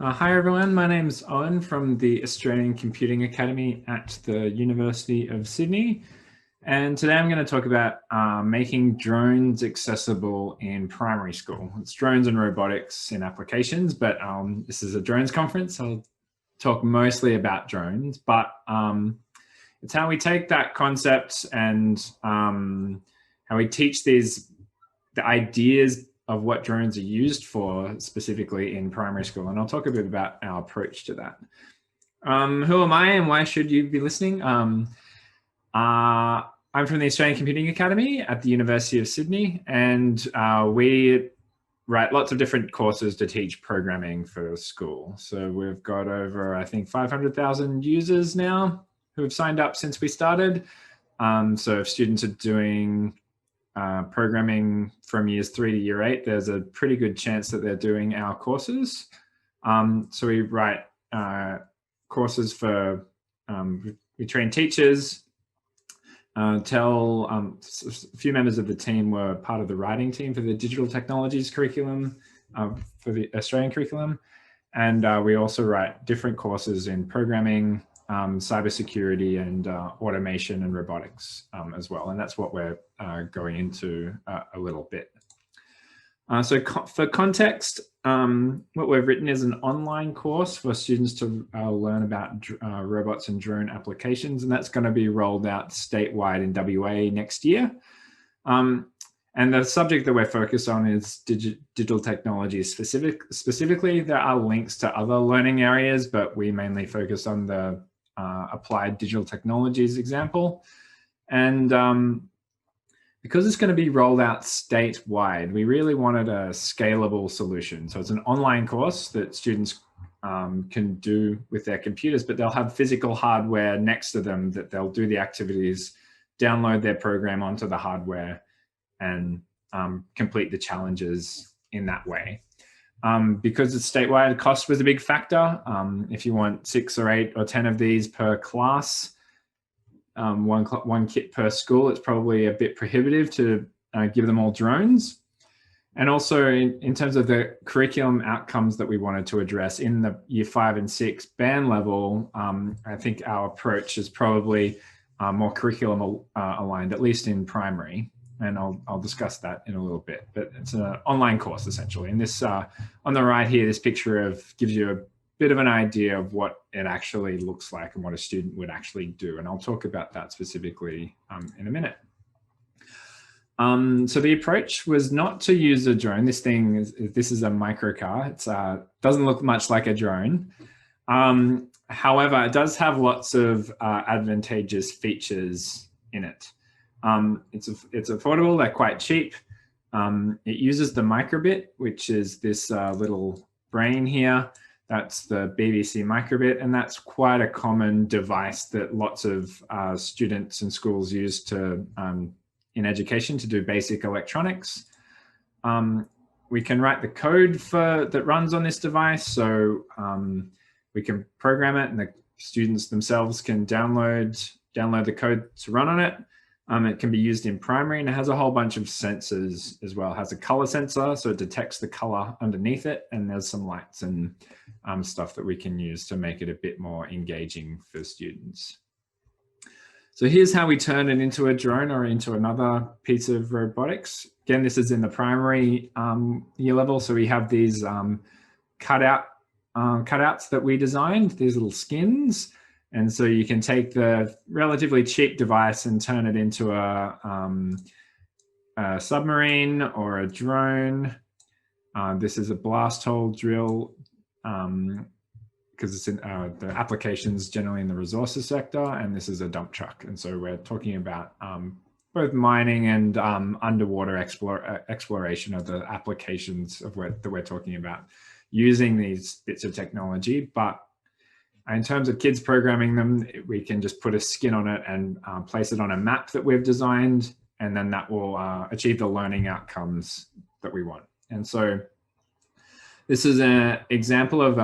Hi everyone, my name's Owen from the Australian Computing Academy at the University of Sydney. And today I'm going to talk about making drones accessible in primary school. It's drones and robotics in applications, but this is a drones conference. I'll talk mostly about drones, but it's how we take that concept and how we teach the ideas of what drones are used for specifically in primary school. And I'll talk a bit about our approach to that. Who am I and why should you be listening? I'm from the Australian Computing Academy at the University of Sydney, and we write lots of different courses to teach programming for school. So we've got over, I think, 500,000 users now who have signed up since we started. So if students are doing programming from years 3 to year 8, there's a pretty good chance that they're doing our courses. So we write courses for, we train teachers. A few members of the team were part of the writing team for the digital technologies curriculum, for the Australian curriculum. And we also write different courses in programming, cybersecurity, and automation and robotics as well. And that's what we're going into a little bit. For context, what we've written is an online course for students to learn about robots and drone applications, and that's going to be rolled out statewide in WA next year. And the subject that we're focused on is digital technology specifically. There are links to other learning areas, but we mainly focus on the applied digital technologies example. And because it's going to be rolled out statewide, we really wanted a scalable solution. So it's an online course that students can do with their computers, but they'll have physical hardware next to them that they'll do the activities, download their program onto the hardware, and complete the challenges in that way. Because it's statewide, cost was a big factor. If you want 6 or 8 or 10 of these per class, one kit per school, it's probably a bit prohibitive to give them all drones. And also in terms of the curriculum outcomes that we wanted to address in the year 5 and 6 band level, I think our approach is probably more curriculum aligned, at least in primary. And I'll discuss that in a little bit, but it's an online course essentially. And this on the right here, this picture gives you a bit of an idea of what it actually looks like and what a student would actually do. And I'll talk about that specifically in a minute. So the approach was not to use a drone. This is a microcar. It doesn't look much like a drone. However, it does have lots of advantageous features in it. It's affordable, they're quite cheap. It uses the microbit, which is this little brain here. That's the BBC microbit, and that's quite a common device that lots of students and schools use in education to do basic electronics. We can write the code that runs on this device, so we can program it, and the students themselves can download the code to run on it. It can be used in primary, and it has a whole bunch of sensors as well. It has a color sensor, so it detects the color underneath it, and there's some lights and stuff that we can use to make it a bit more engaging for students. So here's how we turn it into a drone or into another piece of robotics. Again, this is in the primary year level, so we have these cutouts that we designed, these little skins. And so you can take the relatively cheap device and turn it into a submarine or a drone. This is a blast hole drill because it's in the applications generally in the resources sector, and this is a dump truck. And so we're talking about both mining and underwater exploration of the applications that we're talking about using these bits of technology. But in terms of kids programming them, we can just put a skin on it and place it on a map that we've designed, and then that will achieve the learning outcomes that we want. And so this is an example of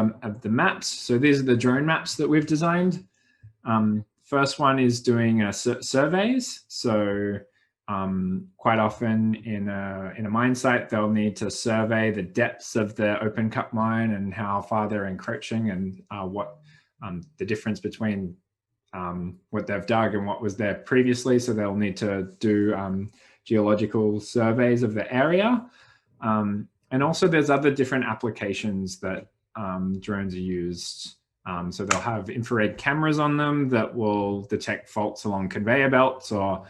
the maps. So these are the drone maps that we've designed. First one is doing surveys. So quite often in a mine site, they'll need to survey the depths of the open cut mine and how far they're encroaching, and what the difference between what they've dug and what was there previously. So they'll need to do geological surveys of the area. And also there's other different applications that drones are used. So they'll have infrared cameras on them that will detect faults along conveyor belts, or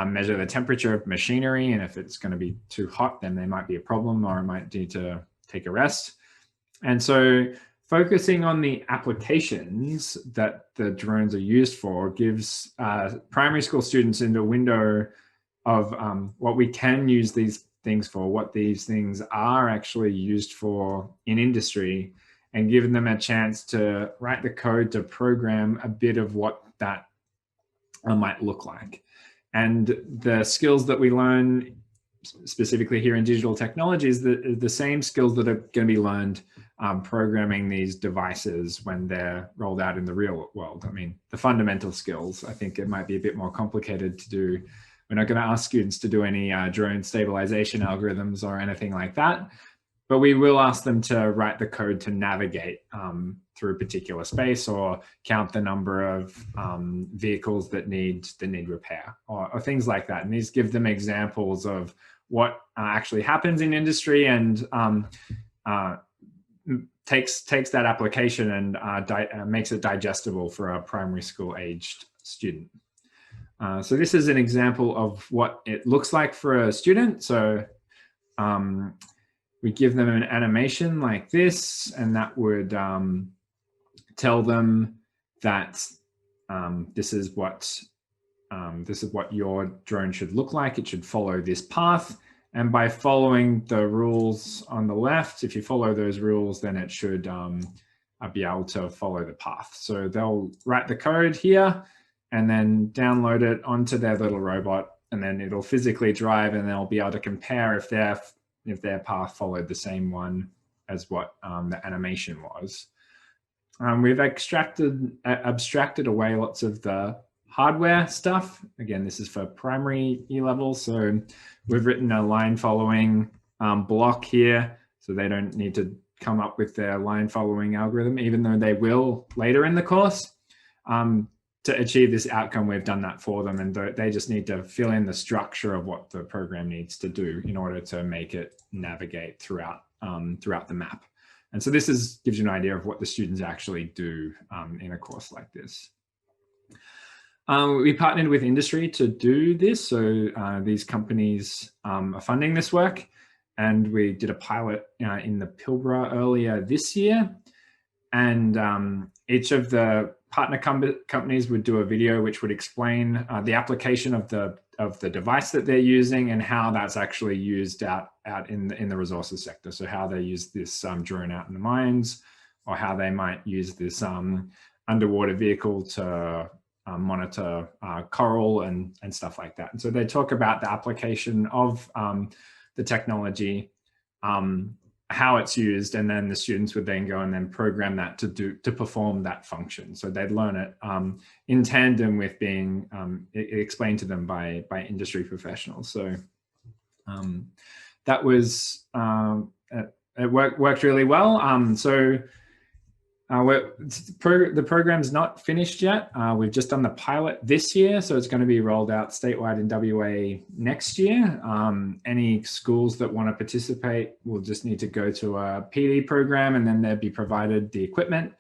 measure the temperature of machinery. And if it's going to be too hot, then there might be a problem, or it might need to take a rest. And so focusing on the applications that the drones are used for gives primary school students into a window of what we can use these things for, what these things are actually used for in industry, and giving them a chance to write the code to program a bit of what that might look like. And the skills that we learn specifically here in digital technologies, the same skills that are going to be learned programming these devices when they're rolled out in the real world. I mean, the fundamental skills, I think it might be a bit more complicated to do. We're not going to ask students to do any drone stabilization algorithms or anything like that, but we will ask them to write the code to navigate through a particular space, or count the number of vehicles that need repair, or things like that. And these give them examples of what actually happens in industry, and takes that application and makes it digestible for a primary school aged student. So this is an example of what it looks like for a student. So we give them an animation like this, and that would tell them that this is what your drone should look like. It should follow this path. And by following the rules on the left, if you follow those rules, then it should be able to follow the path. So they'll write the code here and then download it onto their little robot, and then it'll physically drive, and they'll be able to compare if their path followed the same one as what the animation was. We've abstracted away lots of the hardware stuff. Again, this is for primary E-level. So we've written a line following block here, so they don't need to come up with their line following algorithm, even though they will later in the course. To achieve this outcome, we've done that for them, and they just need to fill in the structure of what the program needs to do in order to make it navigate throughout the map. And so this gives you an idea of what the students actually do in a course like this. We partnered with industry to do this. So these companies are funding this work, and we did a pilot in the Pilbara earlier this year. And each of the partner companies would do a video which would explain the application of the device that they're using, and how that's actually used out in the resources sector. So how they use this drone out in the mines, or how they might use this underwater vehicle to monitor coral and stuff like that. And so they talk about the application of the technology, how it's used, and then the students would then go and then program that to perform that function. So they'd learn it in tandem with being explained to them by industry professionals. So that was it worked really well. So the program's not finished yet. We've just done the pilot this year, so it's going to be rolled out statewide in WA next year. Any schools that want to participate will just need to go to a PD program, and then they'll be provided the equipment,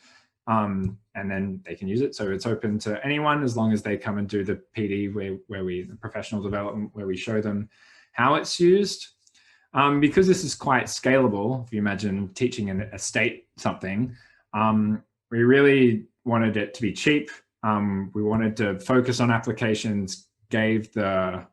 and then they can use it. So it's open to anyone as long as they come and do the PD, the professional development, where we show them how it's used. Because this is quite scalable, if you imagine teaching a state something, we really wanted it to be cheap. We wanted to focus on applications, gave the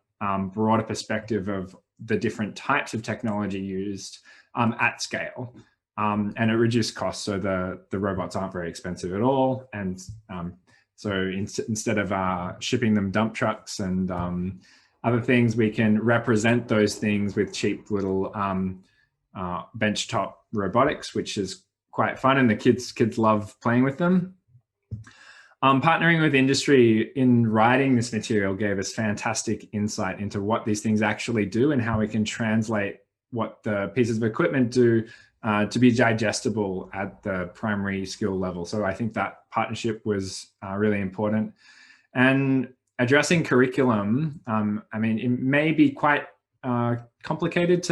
broader perspective of the different types of technology used at scale, and it reduced costs. So the robots aren't very expensive at all. And so instead of shipping them dump trucks and other things, we can represent those things with cheap little benchtop robotics, which is quite fun, and the kids love playing with them. Partnering with industry in writing this material gave us fantastic insight into what these things actually do and how we can translate what the pieces of equipment do to be digestible at the primary skill level. So I think that partnership was really important. And addressing curriculum, I mean, it may be quite complicated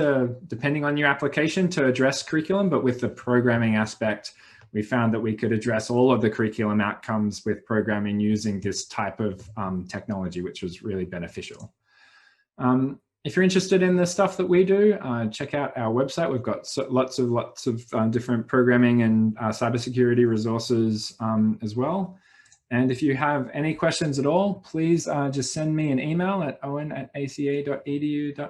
depending on your application to address curriculum, but with the programming aspect, we found that we could address all of the curriculum outcomes with programming using this type of technology, which was really beneficial. If you're interested in the stuff that we do, check out our website. We've got lots of different programming and cybersecurity resources as well. And if you have any questions at all, please just send me an email at owen@aca.edu.au.